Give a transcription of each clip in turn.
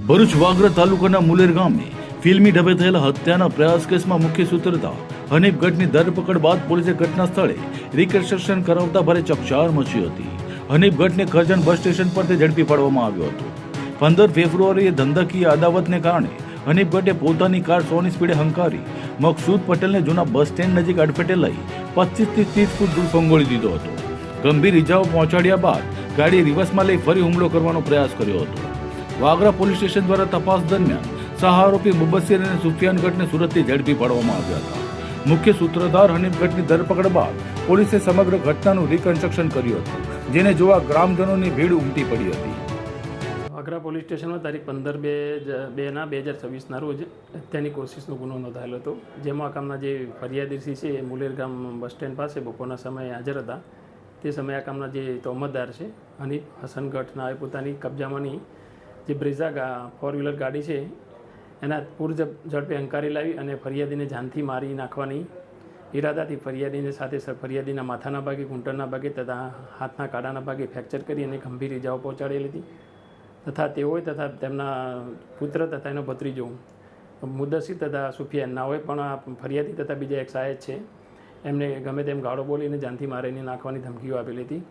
ભરૂચ વાગરા તાલુકાના મુલેર ગામે ફિલ્મી ઢબે થયેલા હત્યાના પ્રયાસ કેસમાં મુખ્ય સૂત્રધાર હનીફ ગઢની ધરપકડ બાદ પોલીસે ઘટના સ્થળે રિકન્સ્ટ્રક્શન કરાવતા ભારે ચકચાર મચી હતી. હનીફ ગઢને કરજણ બસ સ્ટેશન પરથી ઝડપી પાડવામાં આવ્યો હતો. 15 ફેબ્રુઆરીએ ધંધાકીય અદાવતને કારણે હનીફ ગઢે પોતાની કાર 100ની સ્પીડે હંકારી મકસૂદ પટેલને જૂના બસ સ્ટેન્ડ નજીક અડફેટે લઈ 25 થી 30 ફૂટ દૂર ફંગોળી દીધો હતો. ગંભીર ઇજાઓ પહોંચાડ્યા બાદ ગાડી રિવર્સમાં લઈ ફરી હુમલો કરવાનો પ્રયાસ કર્યો હતો. વાગરા પોલીસ સ્ટેશન દ્વારા તપાસ દરમિયાન સહ આરોપી મુબસ્સીર અને સુફિયાન ગઢને સુરતથી ઝડપી પાડવામાં આવ્યા હતા. મુખ્ય સૂત્રધાર હનીફ ગઢની ધરપકડ બાદ પોલીસે સમગ્ર ઘટનાનું રિકન્સ્ટ્રક્શન કર્યું હતું, જેને જોવા ગ્રામજનોની ભીડ ઉમટી પડી હતી. વાગરા પોલીસ સ્ટેશનમાં તારીખ 15/2/2026ના રોજ હત્યાની કોશિશનો ગુનો નોંધાયેલો હતો, જેમાં કામના જે ફરિયાદી છે એ મુલેર ગામ બસ સ્ટેન્ડ પાસે બપોરના સમયે હાજર હતા. તે સમયે આ કામના જે તોહમતદાર છે હનીફ હસન ગઢના પોતાની કબજામાંની જે બ્રેઝા 4-વ્હીલર ગાડી છે એના પૂર ઝડપે હંકારી લાવી અને ફરિયાદીને જાનથી મારી નાખવાની ઈરાદાથી ફરિયાદીને સાથે ફરિયાદીના માથાના ભાગે, ઘૂંટણના ભાગે તથા હાથના કાડાના ભાગે ફ્રેક્ચર કરી અને ગંભીર ઇજાઓ પહોંચાડેલી હતી. તથા તેઓએ તથા તેમના પુત્ર તથા એનો ભત્રીજો મુદ્દસીર તથા સુફિયાન નાઓએ પણ આ ફરિયાદી તથા બીજા એક સહાયક છે એમને ગમે તેમ ગાળો બોલીને જાનથી મારીને નાખવાની ધમકીઓ આપેલી હતી.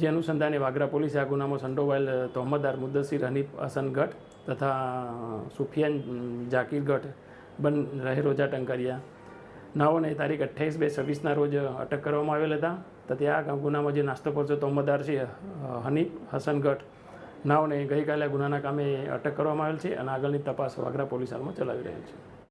જે અનુસંધાને વાગરા પોલીસે આ ગુનામાં સંડોવાયેલ તોહમતદાર મુદ્દસીર હનીફ હસન ગઢ તથા સુફિયાન જાકીર ગઢ રહે રોજા ટંકારિયા નાઓને તારીખ 28/2/26ના રોજ અટક કરવામાં આવેલ હતા. તથા આ ગુનામાં જે નાસ્તો પરચો તોહમતદાર છે હનીફ હસન ગઢ નાઓને ગઈકાલે ગુનાના કામે અટક કરવામાં આવેલ છે અને આગળની તપાસ વાગરા પોલીસ હાલમાં ચલાવી રહેલ છે.